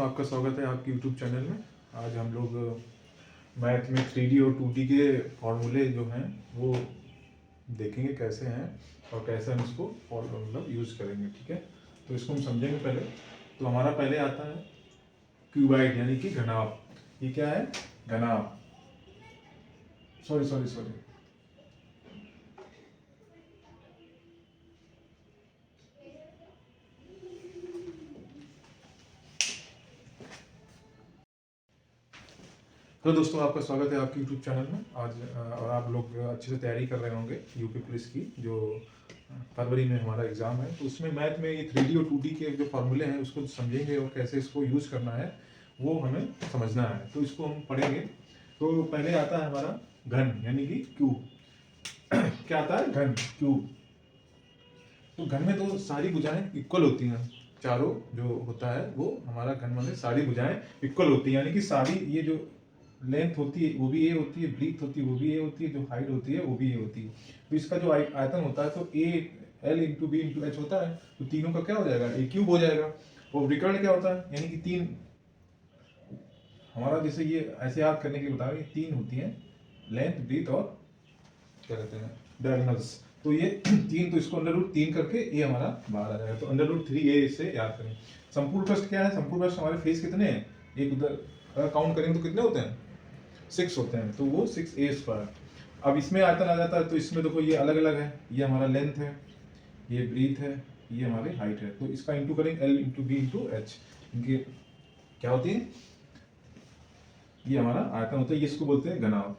दोस्तों, आपका स्वागत है आपके YouTube चैनल में। आज हम लोग मैथ में 3D और 2D के फॉर्मूले जो हैं वो देखेंगे कैसे हैं और कैसे हम इसको मतलब यूज़ करेंगे। ठीक है, तो इसको हम समझेंगे पहले। तो हमारा पहले आता है क्यूबाइड यानी कि घनाभ। ये क्या है? घनाभ। सॉरी सॉरी सॉरी तो दोस्तों, आपका स्वागत है आपके YouTube चैनल में। आज और आप लोग अच्छे से तैयारी कर रहे होंगे यूपी पुलिस की, जो फरवरी में हमारा एग्ज़ाम है। तो उसमें मैथ में ये 3D और 2D के जो फॉर्मूले हैं उसको समझेंगे और कैसे इसको यूज़ करना है वो हमें समझना है। तो इसको हम पढ़ेंगे। तो पहले आता है हमारा घन यानी कि क्यूब। क्या आता है? घन, क्यूब। तो घन में तो सारी भुजाएं इक्वल होती हैं। चारों जो होता है वो हमारा घन में सारी भुजाएं इक्वल होती हैं, यानी कि सारी ये जो लेंथ होती है वो भी ए होती है, ब्रीथ होती है वो भी ए होती है, जो हाइट होती है वो भी ए होती है। तो इसका जो आयतन होता है तो ए L into B into H होता है। तो तीनों का क्या हो जाएगा? ए क्यूब हो जाएगा। और विकर्ण क्या होता है? यानी कि तीन, हमारा जैसे ये ऐसे याद करने के लिए बता रहे हैं, तीन होती हैं लेंथ, ब्रीथ और क्या कहते हैं डायगोनल्स। तो ये तीन, तो इसको अंडर रूट तीन करके ए हमारा बाहर आ जाएगा। तो अंडर रूट 3a से याद करें। संपूर्ण पृष्ठ क्या है? संपूर्ण पृष्ठ हमारे फेस कितने हैं? एक उधर अगर काउंट करेंगे तो कितने होते हैं? 6 होते हैं। तो वो 6a²। अब इसमें आयतन आ जाता है। तो इसमें देखो ये अलग अलग है। ये हमारा लेंथ है, ये ब्रीथ है, ये हमारी हाइट है। तो इसका इंटू करेंगे L into B into H. इनकी क्या होती है? ये हमारा आयतन होता है। ये इसको बोलते हैं घनाभ।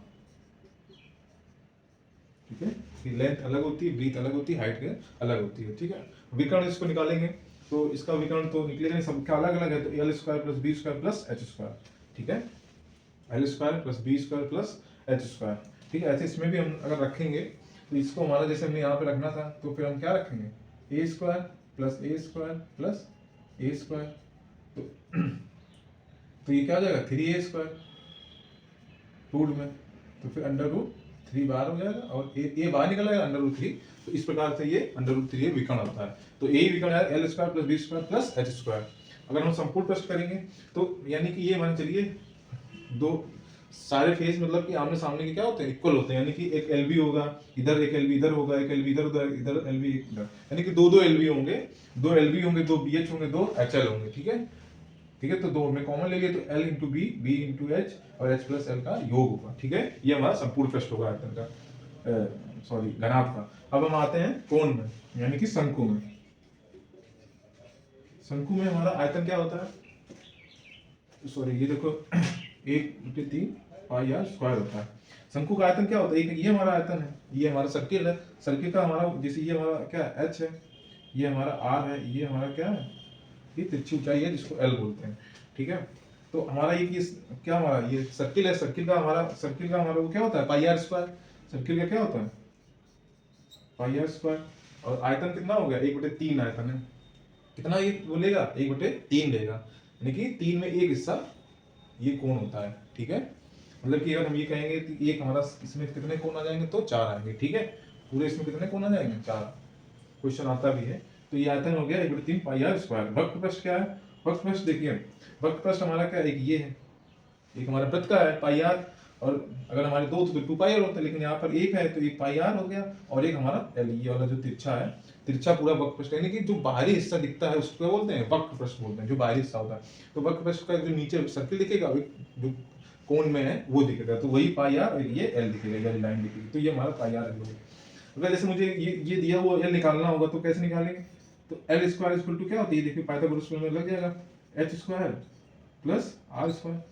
ठीक है, लेंथ अलग होती है, ब्रीथ अलग होती है, हाइट अलग होती है। ठीक है, विकर्ण इसको निकालेंगे तो इसका विकर्ण तो निकलेगा नहीं, सबका अलग अलग है। तो L square plus B square plus H square. ठीक है, L square plus B square plus H square. ठीक है, ऐसे इसमें भी हम अगर रखेंगे तो इसको हमारा जैसे हमने यहाँ पे रखना था, तो फिर हम क्या रखेंगे? ए स्क्वायर प्लस ए स्क्वायर प्लस ए स्क्वायर। तो, तो ये क्या हो जाएगा? 3a² रूट में। तो फिर अंडर रूट 3 बाहर हो जाएगा और ए बाहर निकल आएगा, अंडर रूट 3। तो इस प्रकार से ये अंडर रूट 3 विकर्ण होता है। तो ए विकर्ण है L square plus B square plus H square. अगर हम संपूर्ण प्रश्न करेंगे तो यानी कि ये मान चलिए दो सारे फेस मतलब कि आमने सामने के क्या होते हैं? इक्वल होते हैं। यानी कि एक एल बी होगा इधर, एक एल बी इधर होगा, एक एल बी इधर उधर, इधर एल बी इधर, यानी कि दो दो एल बी होंगे, दो एल बी होंगे, दो बी एच होंगे, दो एच एल होंगे। ठीक है, ठीक है। तो दो में कॉमन ले लिए तो L into B, B into H और एच प्लस एल का योग होगा। ठीक है, ये हमारा संपूर्ण पृष्ठ होगा आयतन का, सॉरी घनाभ का। अब हम आते हैं कोण में यानी कि शंकु में। शंकु में हमारा आयतन क्या होता है? सॉरी, ये देखो 1/3 पाई आर स्क्वायर होता है। शंकु का आयतन क्या होता है? ये हमारा आयतन है, ये हमारा सर्किल है। सर्किल का हमारा जैसे ये हमारा क्या है? एच है, ये हमारा आर है, ये हमारा क्या है? ये तिरछी ऊंचाई है जिसको एल बोलते हैं। ठीक है, तो हमारा ये क्या हमारा ये सर्किल है। सर्किल का हमारा वो क्या होता है? पाई आर स्क्वायर। सर्किल का क्या होता है? पाई आर स्क्वायर। और आयतन कितना हो गया? 1/3 आयतन है। कितना ये बोलेगा? 1/3 लेगा, यानी कि 3 में एक हिस्सा ये कोण होता है। ठीक है, मतलब कि अगर हम ये कहेंगे कि एक हमारा इसमें कितने कोण आ जाएंगे? तो 4 आएंगे। ठीक है, पूरे इसमें कितने कोण आ जाएंगे? 4। क्वेश्चन आता भी है। तो ये आयतन हो गया 1/3 पाई आर स्क्वायर। वक्र पृष्ठ क्या है? वक्र पृष्ठ देखिए, वक्र पृष्ठ हमारा क्या? एक ये है, एक हमारा वृत्त का है पाई आर। और अगर हमारे दो थे तो 2 पाई आर होता है, लेकिन यहाँ पर एक है तो एक पाई आर हो गया और एक हमारा एल। ये वाला जो तिरछा है, तिरछा पूरा वक्र पृष्ठ, यानी कि जो बाहरी हिस्सा दिखता है उसको क्या बोलते हैं? वक्र पृष्ठ बोलते हैं, जो बाहरी हिस्सा होता है। तो वक्र पृष्ठ का जो नीचे सर्किल दिखेगा, जो कोण में है वो दिखेगा, तो वही पाई आर और ये एल दिखेगा, ये लाइन दिखेगी। तो ये हमारा पाई आर एल होगा। अगर जैसे मुझे ये दिया हुआ एल निकालना होगा तो कैसे निकालेंगे? तो एल स्क्वायर इक्वल टू क्या होती है? देखिए पाइथागोरस में लग जाएगा, H square plus R square.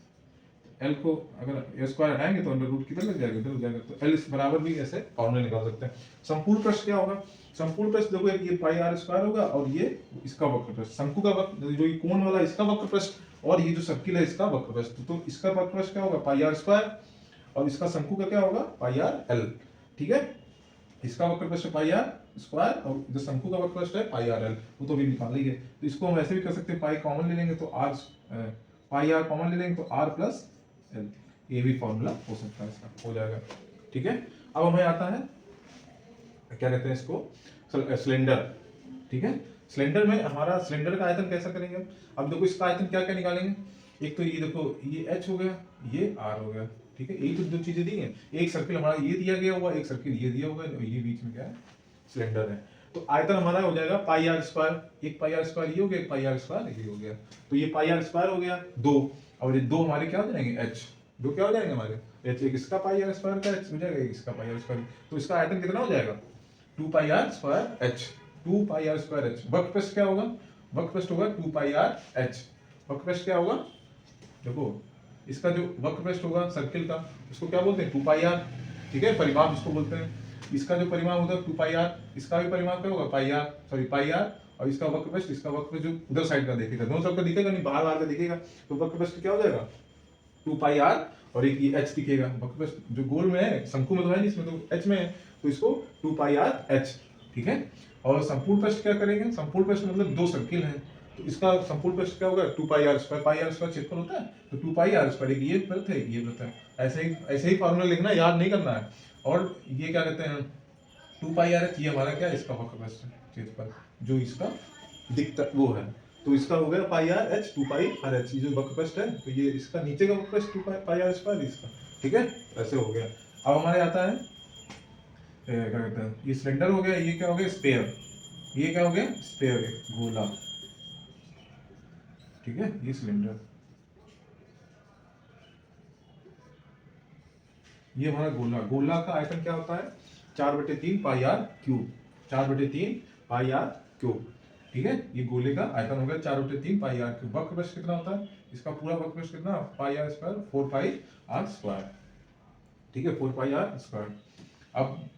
L को अगर स्क्वायर हटाएंगे तो अंडर रूट किधर लग जाएगा? इधर हो जाएगा। तो एल बराबर भी ऐसे फॉर्मूला निकाल सकते हैं। संपूर्ण पृष्ठ क्या होगा? संपूर्ण पृष्ठ देखो, ये पाई आर स्क्वायर होगा और ये इसका वक्र पृष्ठ। शंकु का वक्र जो ये कोण वाला इसका वक्र पृष्ठ और ये जो सर्किल है इसका वक्र पृष्ठ। तो इसका वक्र पृष्ठ क्या होगा? पाई आर स्क्वायर और इसका शंकु का क्या होगा? पाई आर एल। ठीक है, इसका वक्र पृष्ठ पाई आर स्क्वायर और जो शंकु का वक्र पृष्ठ है पाई आर एल, वो तो भी निकाल लेंगे। तो इसको हम ऐसे भी कर सकते हैं, पाई कॉमन ले लेंगे तो आर, पाई आर कॉमन ले लेंगे तो आर प्लस एल। ये भी फॉर्मूला हो सकता है, इसका हो जाएगा। ठीक है, अब हमें आता है क्या कहते हैं इसको? सिलेंडर। ठीक है, सिलेंडर में हमारा सिलेंडर का आयतन कैसा करेंगे अब देखो इसका आयतन क्या क्या निकालेंगे। एक तो ये देखो ये h हो गया, ये r हो गया, ठीक है। यही तो दो चीजें दी हैं। एक सर्किल हमारा ये दिया गया हुआ, एक सर्किल ये दिया हुआ है, और ये बीच में क्या है सिलेंडर है। तो आयतन हमारा हो जाएगा पाई आर स्क्वायर। एक पाई आर स्क्वायर ये हो गया, एक पाई आर स्क्वायर ये हो गया। तो ये पाई आर स्क्वायर हो गया 2, और ये 2 हमारे क्या हो जाएंगे h, 2 क्या हो जाएंगे हमारे h। एक इसका पाई आर स्क्वायर का h हो जाएगा, एक इसका पाई आर स्क्वायर। तो इसका आयतन कितना हो जाएगा 2 pi r square h, 2 pi r square h। वक्र पृष्ठ क्या होगा, वक्र पृष्ठ होगा 2 पाई आर h। वक्र पृष्ठ क्या होगा, देखो इसका जो वक्र पृष्ठ होगा सर्किल का उसको क्या बोलते हैं 2 पाई आर, ठीक है, परिमाप जिसको बोलते हैं। इसका जो परिमाप होगा 2 पाई आर, इसका भी परिमाप क्या होगा पाई आर, सॉरी पाई आर। और इसका वक्र पृष्ठ, इसका वक्र पृष्ठ जो उधर साइड का देखेगा, दोनों साइड का दिखेगा नहीं, बाहर बाहर का दिखेगा। तो वक्र पृष्ठ क्या हो जाएगा 2 पाई आर, और एक ये h दिखेगा। वक्र पृष्ठ जो गोल में है, शंकु में तो है नहीं, इसमें तो h में है, तो इसको 2 पाई आर h, ठीक है। और संपूर्ण पृष्ठ क्या करेंगे, संपूर्ण पृष्ठ मतलब 2 सर्किल हैं, तो इसका संपूर्ण पृष्ठ क्या होगा 2 pi r square. Pi r square क्षेत्रफल होता है, तो 2 पाई आर स्क्वायर, एक ये वृत्त है, एक ये वृत्त है। ऐसे ही फार्मूला लिखना, याद नहीं करना है। और ये क्या कहते हैं 2 पाई आर h, ये हमारा क्या है इसका वक्र पृष्ठ क्षेत्रफल जो इसका दिखता वो है। तो इसका हो गया pi r h, 2 pi r h, ये जो वक्र पृष्ठ है, तो ये इसका नीचे का वक्र पृष्ठ 2 पाई आर स्क्वायर इसका, ठीक है। ऐसे हो गया। अब हमारे आता है क्या कहते हैं, ये सिलेंडर हो गया, ये क्या हो गया स्फीयर, ये क्या हो गया स्फीयर, गोला, ठीक है। ये सिलेंडर, ये हमारा गोला। गोला का आयतन क्या होता है 4/3 pi r cube, 4/3 pi r cube, ठीक है। ये गोले का आयतन हो गया 4/3 पाई आर क्यूब। वक्र पृष्ठ कितना होता है, इसका पूरा वक्र पृष्ठ कितना pi r square, 4 pi r square, ठीक है, 4 पाई आर स्क्वायर। अब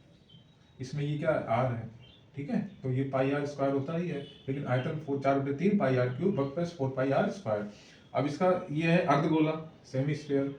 इसमें ये क्या आर है, ठीक है, तो ये पाई आर स्क्वायर होता ही है, लेकिन आयतन 4/3 पाई आर क्यूब, वक्र पृष्ठ 4 पाई आर स्क्वायर। अब इसका ये है अर्धगोला, सेमी स्फीयर।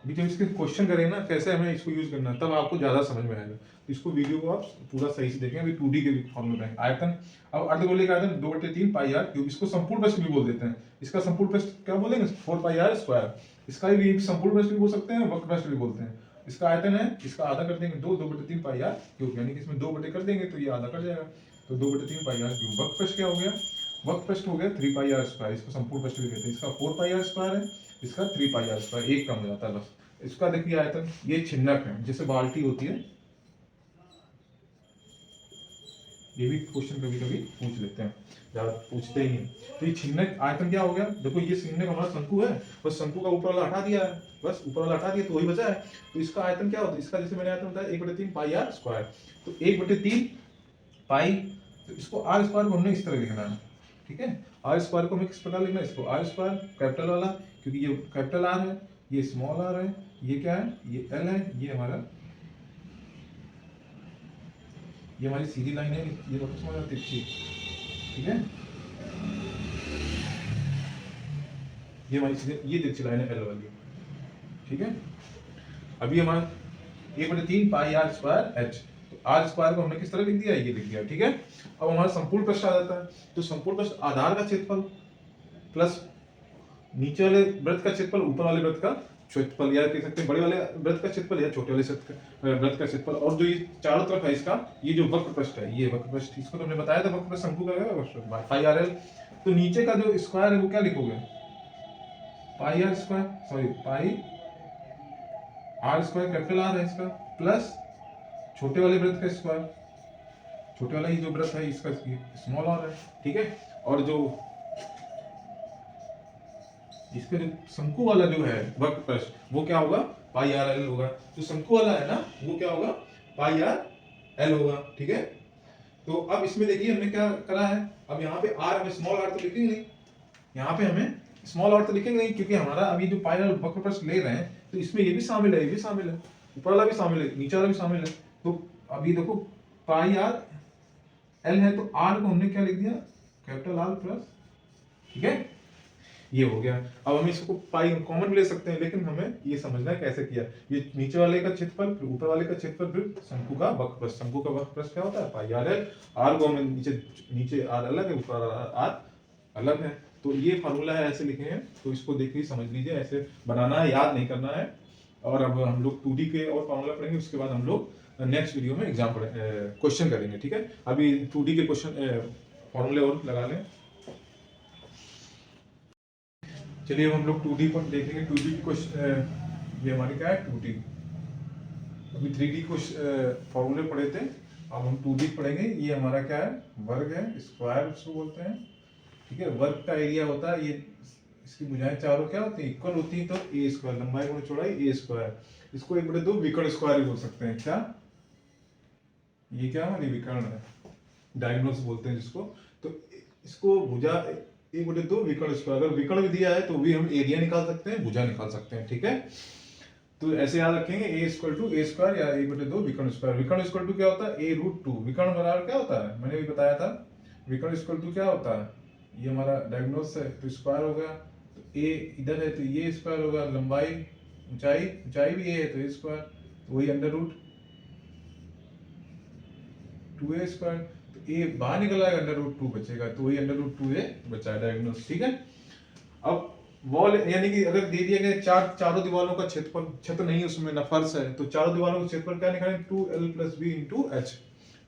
अभी जब इसके क्वेश्चन करेंगे ना कैसे हमें इसको यूज करना है, तब आपको ज्यादा समझ में आएगा। इसको वीडियो को आप पूरा सही से देखें। अभी 2D के फॉर्मूले में आयतन, अब अर्धगोले का आयतन 2/3 पाई आर क्यूब, इसको संपूर्ण पृष्ठ भी बोल देते हैं। इसका संपूर्ण पृष्ठ क्या बोलेंगे 4 पाई आर स्क्वायर। इसका भी संपूर्ण पृष्ठ भी बोल सकते हैं, वक्र पृष्ठ भी बोलते हैं। इसका आयतन है, इसका आधा कर देंगे 2/3 पाई आर क्यूब, यानी कि इसमें 2 बटे कर देंगे तो ये आधा कट जाएगा, तो 2/3 पाई आर क्यूब। वक्र पृष्ठ क्या हो गया, वक्र पृष्ठ हो गया 3 पाई आर स्क्वायर, इसको संपूर्ण पृष्ठ भी कहते हैं। इसका 4 पाई आर स्क्वायर है, इसका 3 पाई आर स्क्वायर, एक कम हो जाता है बस। इसका देखिए आयतन, ये छिन्नक है जैसे बाल्टी होती है, ये भी क्वेश्चन कभी कभी पूछ लेते हैं, ज्यादा पूछते ही नहीं। तो ये छिन्नक आयतन क्या हो गया, देखो ये छिन्नक हमारा शंकु है, बस शंकु का ऊपर वाला हटा दिया है, बस ऊपर वाला हटा दिया तो वही बचा है। तो इसका आयतन क्या होता है, इसका जैसे मैंने आयतन बताया 1/3 पाई आर स्क्वायर। तो 1/3 पाई, तो इसको आर स्क्वायर को हमने इस तरह लिखना है, ठीक है। आर स्क्वायर को हमें किस प्रकार लिखना है, इसको आर स्क्वायर कैपिटल वाला, क्योंकि ये कैपिटल आर है, ये स्मॉल आर है, ये क्या है ये एल है, ये हमारा, ये हमारी सीधी लाइन है, ये वापस हमारा तिरछी, ठीक है, ये हमारी सीधी, ये तिरछी लाइन है एल वाली, ठीक है। अभी हमारा 1/3 पाई आर स्क्वायर एच, तो आर स्क्वायर को हमने किस तरह लिख दिया, ये लिख दिया, ठीक है। अब हमारा संपूर्ण पृष्ठ आ जाता है, तो संपूर्ण पृष्ठ आधार का क्षेत्रफल प्लस नीचे वाले वृत्त का क्षेत्रफल, ऊपर वाले वृत्त का क्षेत्रफल, या कह सकते हैं बड़े वाले वृत्त का क्षेत्रफल या छोटे वाले वृत्त का क्षेत्रफल। और जो ये चारों तरफ है इसका, ये जो वक्र पृष्ठ है, ये वक्र पृष्ठ, इसको तो हमने बताया था वक्र पृष्ठ शंकु का पाई आर एल। तो नीचे का जो स्क्वायर है वो क्या लिखोगे pi r square, sorry pi r square capital R है इसका, प्लस छोटे वाले वृत्त का स्क्वायर, छोटे वाला ही जो वृत्त है इसका स्मॉल आर है, ठीक है। और जो इसका जो शंकु वाला जो है वक्र पृष्ठ वो क्या होगा पाई आर एल होगा। जो शंकु वाला है ना वो क्या होगा पाई आर एल होगा, ठीक है। तो अब इसमें देखिए हमने क्या करा है, अब यहाँ पे आर, हमें स्मॉल आर तो लिखेंगे नहीं, यहाँ पे हमें स्मॉल आर तो लिखेंगे नहीं, क्योंकि हमारा अभी जो पाई आर वक्र पृष्ठ ले रहे हैं तो इसमें ये भी शामिल है, ये भी शामिल है, ऊपर वाला भी शामिल है, नीचे वाला भी शामिल है। तो अभी देखो पाई आर एल है, तो आर को हमने क्या लिख दिया कैपिटल आर प्लस, ठीक है, ये हो गया। अब हम इसको पाई कॉमन भी ले सकते हैं, लेकिन हमें ये समझना है कैसे किया। ये नीचे वाले का क्षेत्रफल फिर ऊपर वाले का क्षेत्रफल फिर शंकु का वक्र पृष्ठ, शंकु का वक्र पृष्ठ क्या होता है पाई आर एल। आर को हमें नीचे आर अलग है, ऊपर आर अलग है, तो ये फार्मूला है, ऐसे लिखे हैं। तो इसको देखिए समझ लीजिए, ऐसे बनाना है, याद नहीं करना है। और अब हम लोग 2D के और फार्मूला पढ़ेंगे, उसके बाद हम लोग नेक्स्ट वीडियो में एग्जाम्पल क्वेश्चन करेंगे, ठीक है। अभी 2D के क्वेश्चन फॉर्मूले और लगा लें। चलिए अब हम लोग 2D पर देखेंगे। 2D की क्वेश्चन, ये हमारे क्या है 2D। अभी 3D क्वेश्चन फॉर्मूले पढ़े थे, अब हम 2D पढ़ेंगे। ये हमारा क्या है, वर्ग है, स्क्वायर उसको बोलते हैं, ठीक है। वर्ग का एरिया होता है, ये इसकी भुजाएं चारों क्या होती है, इक्वल होती है, तो ए स्क्वायर, लंबाई गुणा चौड़ाई ए स्क्वायर। इसको 1/2 विकर्ण स्क्वायर भी बोल सकते हैं। क्या ये क्या हमारी विकर्ण है, डायगोनल्स बोलते हैं जिसको। तो इसको भुजा 1/2 विकर्ण स्क्वायर, अगर विकर्ण भी दिया है तो भी हम एरिया निकाल सकते हैं, भुजा निकाल सकते हैं, ठीक है। तो ऐसे याद रखेंगे, ए इक्वल टू ए स्क्वायर या 1/2 विकर्ण स्क्वायर। विकर्ण इक्वल टू क्या होता है, a√2। विकर्ण बराबर क्या होता है, मैंने भी बताया था। विकर्ण इक्वल टू क्या होता है, ये हमारा डायगोनल्स है तो स्क्वायर हो गया, तो ए इधर है तो ये स्क्वायर होगा, लंबाई ऊंचाई ऊंचाई भी ए है तो ए स्क्वायर, तो वही √2a स्क्वायर। तो ए बाहर निकल आएगा, √2 बचेगा, तो वही √2a बचा है डायगोनल्स, ठीक है। अब वॉल यानी कि अगर दे दिया गया चारों दीवारों का क्षेत्रफल, छत नहीं उसमें ना फर्श है, तो चारों दीवारों का क्षेत्रफल क्या निकालेंगे, 2l + b × h।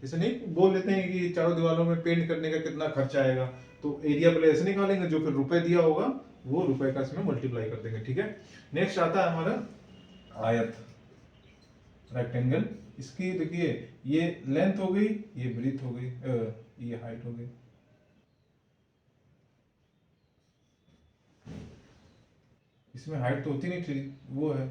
जैसे नहीं बोल देते हैं कि चारों दीवारों में पेंट करने का कितना खर्चा आएगा, तो एरिया पहले ऐसे निकालेंगे, जो फिर रुपए दिया होगा वो रुपए का इसमें मल्टीप्लाई कर देंगे, ठीक है। नेक्स्ट आता है हमारा आयत, रेक्टेंगल। इसकी देखिए, ये लेंथ हो गई, ये ब्रीथ हो गई, ये हाइट हो गई। इसमें हाइट तो होती नहीं थी, वो है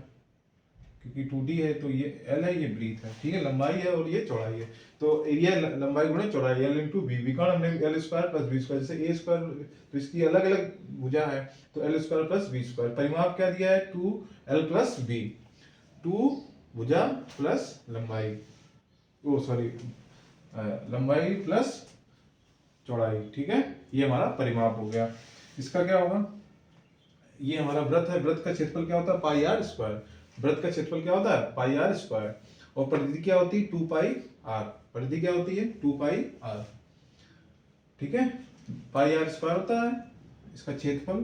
क्योंकि 2D है, तो ये L है, ये ब्रीथ है, ठीक है। लंबाई है और ये चौड़ाई है, तो एरिया लंबाई गुणा चौड़ाई, L × b। विकर्ण हमने L² + b², जैसे a स्क्वायर तो इसकी अलग अलग भुजा है, तो L² + b²। परिमाप क्या दिया है, 2l + b, 2 भुजा प्लस लंबाई, ओ सॉरी लंबाई प्लस चौड़ाई, ठीक है। ये हमारा परिमाप हो गया। इसका क्या होगा, ये हमारा वृत्त है, वृत्त का क्षेत्रफल क्या होता है, πr²। वृत्त का क्षेत्रफल क्या होता है, πr²। और परिधि क्या होती है, 2πr। परिधि क्या होती है, 2πr, ठीक है। πr² होता है इसका क्षेत्रफल,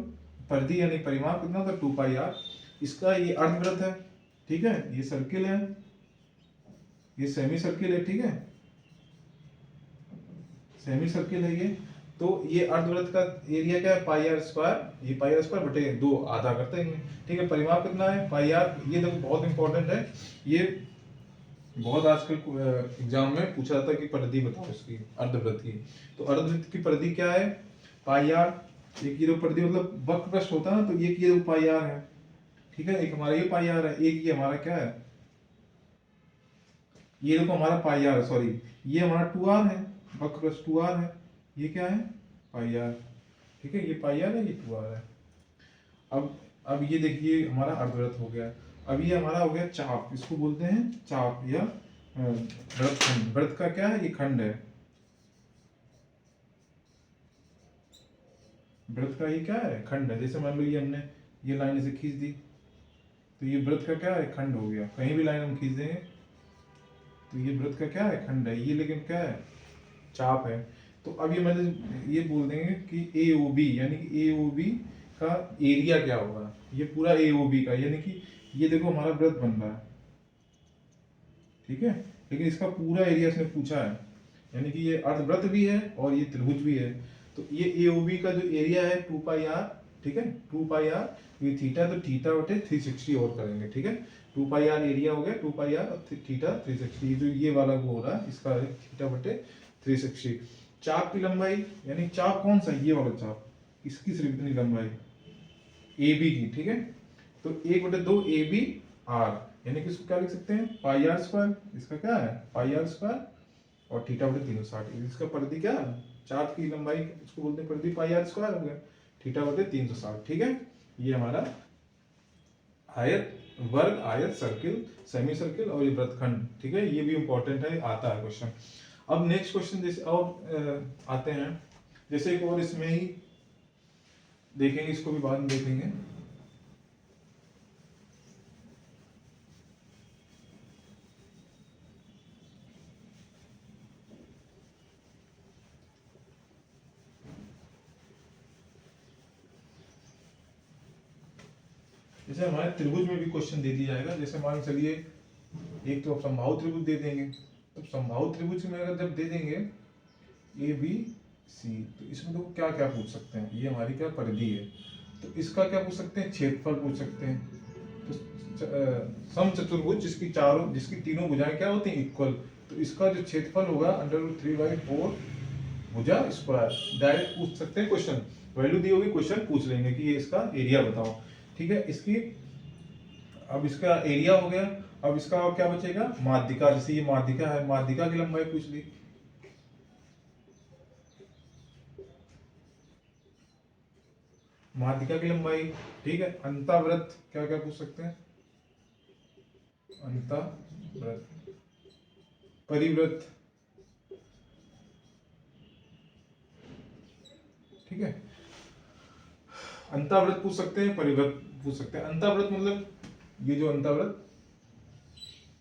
परिधि यानी परिमाप कितना होता है, 2πr। इसका ये अर्धवृत्त है, ठीक है। ये सर्किल है, ये सेमी सर्किल है, ठीक है, सेमी सर्किल है ये। तो ये अर्धवृत्त का एरिया क्या है, πr²। ये πr² बटे 2 आधा करते हैं, ठीक है। परिमाप कितना है, πr। ये देखो बहुत इंपॉर्टेंट है, ये बहुत आजकल एग्जाम में पूछा जाता है कि परिधि बताओ इसकी अर्धवृत्त की। तो अर्धवृत्त की परिधि क्या है, πr। एक ये परिधि मतलब वक्रपृष्ठ होता है ना, तो एक ये πr है, ठीक है। एक हमारा ये πr है, एक ये हमारा क्या है, ये देखो हमारा πr, सॉरी ये हमारा 2r है, वक्रपृष्ठ 2r है, ये क्या है πr, ठीक है। ये πr है, ये 2r है। अब ये देखिए हमारा अर्धवृत्त हो गया। अब ये हमारा हो गया चाप, इसको बोलते हैं चाप या वृत्तखंड। वृत्त का क्या है, ये खंड है, वृत्त का ये क्या है, खंड है। जैसे मान लो ये हमने ये लाइन इसे खींच दी, तो ये वृत्त का क्या है, खंड हो गया। कहीं भी लाइन हम खींच देंगे तो ये वृत्त का क्या है, खंड है। ये लेकिन क्या है, चाप है। तो अब ये मैंने ये बोल देंगे कि AOB, यानी कि AOB का एरिया क्या होगा, ये पूरा AOB का, यानी कि ये देखो हमारा वृत्त बन रहा है, ठीक है, लेकिन इसका पूरा एरिया इसने पूछा है, यानी कि ये अर्धवृत्त भी है और ये त्रिभुज भी है। तो ये AOB का जो एरिया है 2πr, ठीक है, 2πr। ये थीटा, तो थीटा बटे 360 और करेंगे, ठीक है। 2πr एरिया हो गया, 2πr और थीटा 360, जो ये वाला वो हो रहा है इसका थीटा बटे 360। चाप की लंबाई, यानी चाप कौन सा, ये वाला चाप, इसकी सिर्फ इतनी लंबाई AB की, ठीक है। तो 1/2 ABr, यानी कि इसको क्या लिख सकते हैं, πr²। इसका क्या है, πr² और थीटा बटे 360। इसका परिधि क्या है, चाप की लंबाई, इसको बोलते हैं परिधि, πr² हो गया, थीटा बटे 360, ठीक है। ये हमारा आयत, वर्ग, आयत, सर्किल, सेमी सर्किल और ये वृत्तखंड, ठीक है। ये भी इंपॉर्टेंट है, आता है क्वेश्चन। अब नेक्स्ट क्वेश्चन जैसे और आते हैं, जैसे एक और इसमें ही देखेंगे, इसको भी बाद में देखेंगे। जैसे हमारे त्रिभुज में भी क्वेश्चन दे दिया जाएगा। जैसे मान चलिए एक तो समबाहु त्रिभुज दे देंगे, तो समबाहु त्रिभुज में अगर जब दे देंगे ए बी सी, तो इसमें तो क्या क्या पूछ सकते हैं, ये हमारी क्या परिधि है, तो इसका क्या पूछ सकते हैं, क्षेत्रफल पूछ सकते हैं। तो समचतुर्भुज जिसकी तीनों भुजाएं क्या होती हैं, इक्वल, तो इसका जो क्षेत्रफल होगा √3/4 भुजा स्क्वायर, डायरेक्ट पूछ सकते हैं क्वेश्चन, वैल्यू दी होगी, क्वेश्चन पूछ लेंगे कि ये इसका एरिया बताओ। ठीक है, इसकी अब इसका एरिया हो गया, अब इसका और क्या बचेगा, माध्यिका, जैसे ये माध्यिका है, माध्यिका की लंबाई पूछ ली, माध्यिका की लंबाई। ठीक है, अंतःवृत्त क्या क्या पूछ सकते हैं, अंतःवृत्त, परिवृत्त। ठीक है, अंतःवृत्त पूछ सकते हैं, परिवृत्त पूछ सकते हैं। अंतःवृत्त मतलब ये जो अंतःवृत्त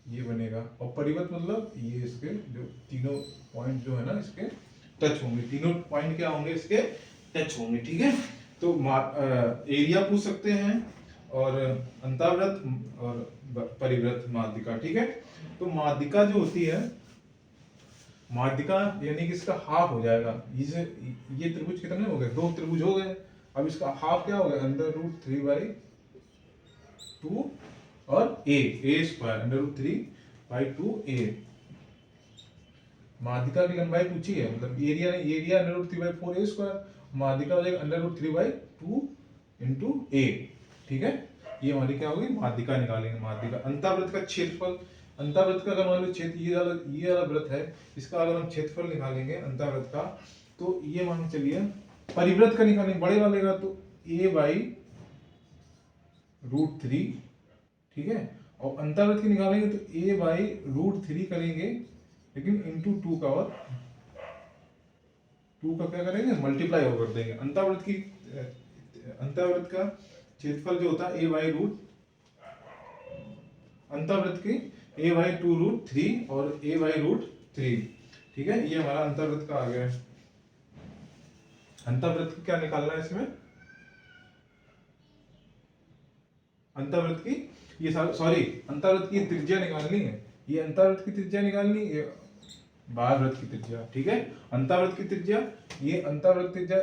ये बनेगा, और परिवृत्त मतलब ये इसके जो तीनों पॉइंट जो है ना इसके टच होंगे, तीनों पॉइंट क्या होंगे, इसके टच होंगे। ठीक है, तो एरिया पूछ सकते हैं, और अंतःवृत्त और परिवृत्त, माध्यिका। ठीक है, तो माध्यिका जो होती है, माध्यिका यानी कि इसका हाफ हो जाएगा, ये त्रिभुज कितने हो गए, 2 त्रिभुज हो गए, अब इसका हाफ क्या हो गया, √3/2 और a स्क्वायर √3/2a। माध्यिका की लंबाई पूछी है, मतलब एरिया √3/4a स्क्वायर, माध्यिका हो जाएगा √3/2 × a। ठीक है, ये हमारी क्या होगी, माध्यिका निकालेंगे, माध्यिका। अंतःवृत्त का क्षेत्रफल, अंतःवृत्त का अगर मान लो क्षेत्र, ये वाला वृत्त है, इसका अगर हम क्षेत्रफल निकालेंगे अंतःवृत्त का, तो ये मान के चलिए, परिवृत्त का निकालेंगे बड़े वाले का, तो a/√3। ठीक है, और अंतःवृत्त की निकालेंगे तो a/√3 करेंगे, लेकिन इंटू 2 का, और 2 का क्या करेंगे, मल्टीप्लाई कर देंगे। अंतःवृत्त का क्षेत्रफल जो होता है अंतःवृत्त की a/2√3 और a/√3। ठीक है, ये हमारा अंतःवृत्त का आ गया। अंतःवृत्त क्या निकालना है इसमें, अंतःवृत्त की ये सॉरी अंतःवृत्त की त्रिज्या निकालनी है, ये अंतःवृत्त की त्रिज्या निकालनी है, बाह्य वृत्त की त्रिज्या। ठीक है, अंतःवृत्त की त्रिज्या, ये अंतःवृत्त त्रिज्या,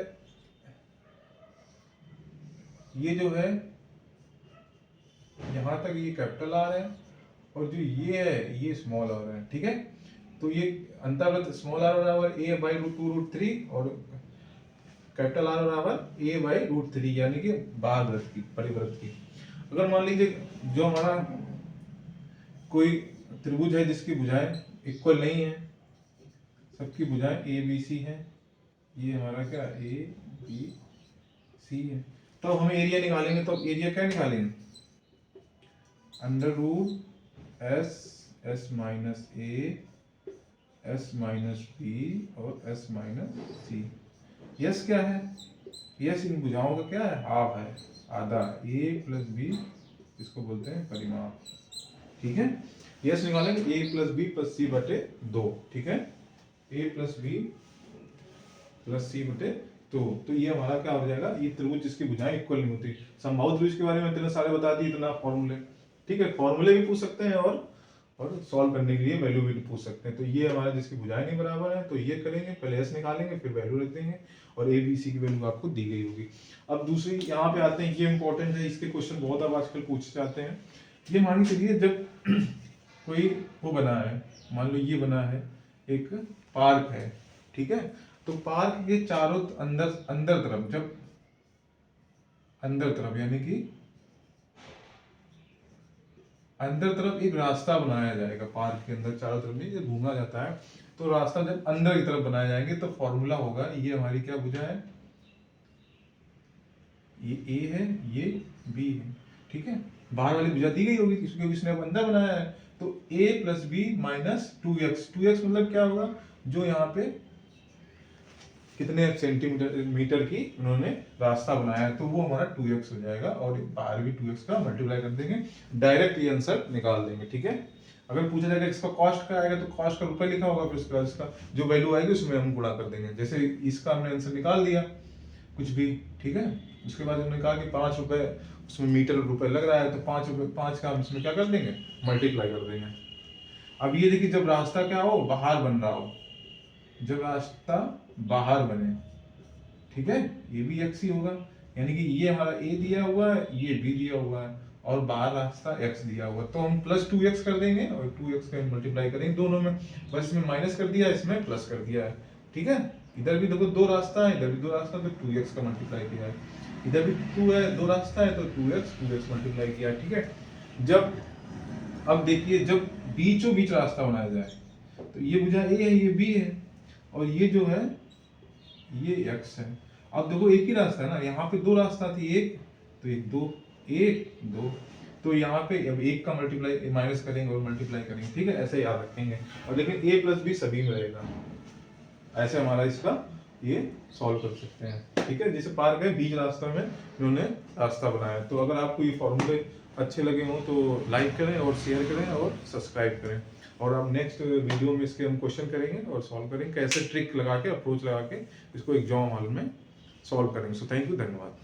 ये जो है यहां तक ये कैपिटल आर है, और जो ये है ये स्मॉल आर है। ठीक है, तो ये अंतःवृत्त स्मॉल आर बराबर a/2√3 और कैपिटल आर बराबर a/√3, यानी कि बाह्य वृत्त की, परिवृत्त की। अगर मान लीजिए जो हमारा कोई त्रिभुज है जिसकी भुजाएं इक्वल नहीं है, सबकी भुजाएं ए बी सी है, ये हमारा क्या ए बी सी है, तो हमें एरिया निकालेंगे, तो एरिया क्या निकालेंगे, √S/-A S-B और S-C। यस क्या है, यस इन भुजाओं का क्या है, हाफ है, आधा, a + b, इसको बोलते हैं परिमाप। ठीक है, यस निकालेंगे a + b + c बटे 2। ठीक है, a + b + c बटे 2, तो ये हमारा क्या हो जाएगा, ये त्रिभुज जिसकी भुजाएं इक्वल नहीं होती। समबाहु त्रिभुज के बारे में इतने सारे बता दिए, इतना फॉर्मूले। ठीक है, फॉर्मूले भी पूछ सकते हैं, और सॉल्व करने के लिए वैल्यू भी पूछ सकते हैं। तो ये हमारा जिसकी भुजाएं नहीं बराबर है, तो ये करेंगे, पहले एस निकालेंगे, फिर वैल्यू रख देंगे, और ए बी सी की वैल्यू आपको दी गई होगी। अब दूसरी यहाँ पे आते हैं, ये इंपॉर्टेंट है, इसके क्वेश्चन बहुत अब आजकल पूछे जाते हैं। ये मान के चलिए जब कोई वो बना है, मान लो ये बना है, एक पार्क है। ठीक है, तो पार्क के चारों अंदर तरफ, जब अंदर तरफ यानी कि अंदर तरफ एक रास्ता बनाया जाएगा, पार्क के अंदर चारों तरफ में घूमा जाता है, तो रास्ता जब अंदर की तरफ बनाए जाएंगे तो फॉर्मूला होगा, ये हमारी क्या भुजा है, ये ए है, ये बी है। ठीक है, बाहर वाली भुजा दी गई होगी क्योंकि इसने अब अंदर बनाया है, तो a + b - 2x मतलब क्या होगा, जो यहाँ पे कितने सेंटीमीटर की उन्होंने रास्ता बनाया है, तो वो हमारा 2x हो जाएगा, और बाहर भी 2x का मल्टीप्लाई कर देंगे, डायरेक्ट ये आंसर निकाल देंगे। ठीक है, अगर पूछा जाएगा इसका कॉस्ट क्या आएगा, तो कॉस्ट का रुपए लिखा होगा, फिर उसके बाद इसका जो वैल्यू आएगी उसमें हम गुणा कर देंगे। जैसे इसका हमने आंसर निकाल दिया कुछ भी, ठीक है, उसके बाद हमने कहा कि 5 रुपए उसमें मीटर रुपए लग रहा है, तो 5 रुपए 5 का हम इसमें क्या कर देंगे, मल्टीप्लाई कर देंगे। अब ये देखिए जब रास्ता क्या हो, बाहर बन रहा हो, जब रास्ता बाहर बने, ठीक है, ये भी x ही होगा, यानी कि ये हमारा a दिया हुआ है, ये b दिया हुआ है, और बाहर रास्ता x दिया हुआ, तो हम प्लस 2x कर देंगे और 2x का मल्टीप्लाई करेंगे दोनों में, बस इसमें माइनस कर दिया, इसमें प्लस कर दिया है, ठीक है। इधर भी देखो दो रास्ता है, इधर भी दो रास्ता, तो 2x का मल्टीप्लाई किया है, इधर भी 2 है, दो रास्ता है, तो 2x मल्टीप्लाई किया है, ठीक है। जब अब देखिए जब बीचों बीच रास्ता बनाया जाए, तो ये भुजा a है, ये b है, और ये जो है ये x है। अब देखो एक ही रास्ता है ना, यहाँ पे दो रास्ता थी, एक तो एक दो, एक दो, तो यहाँ पे अब एक का मल्टीप्लाई माइनस करेंगे और मल्टीप्लाई करेंगे, ठीक है, ऐसे याद रखेंगे। और लेकिन a प्लस b सभी में रहेगा, ऐसे हमारा इसका ये सॉल्व कर सकते हैं, ठीक है। जैसे पार गए बीच रास्ता में इन्होंने रास्ता बनाया। तो अगर आपको ये फॉर्मूले अच्छे लगे हों तो लाइक करें और शेयर करें और सब्सक्राइब करें, और अब नेक्स्ट वीडियो में इसके हम क्वेश्चन करेंगे और सॉल्व करेंगे, कैसे ट्रिक लगा के, अप्रोच लगा के इसको एग्जाम हॉल में सॉल्व करेंगे। सो थैंक यू, धन्यवाद।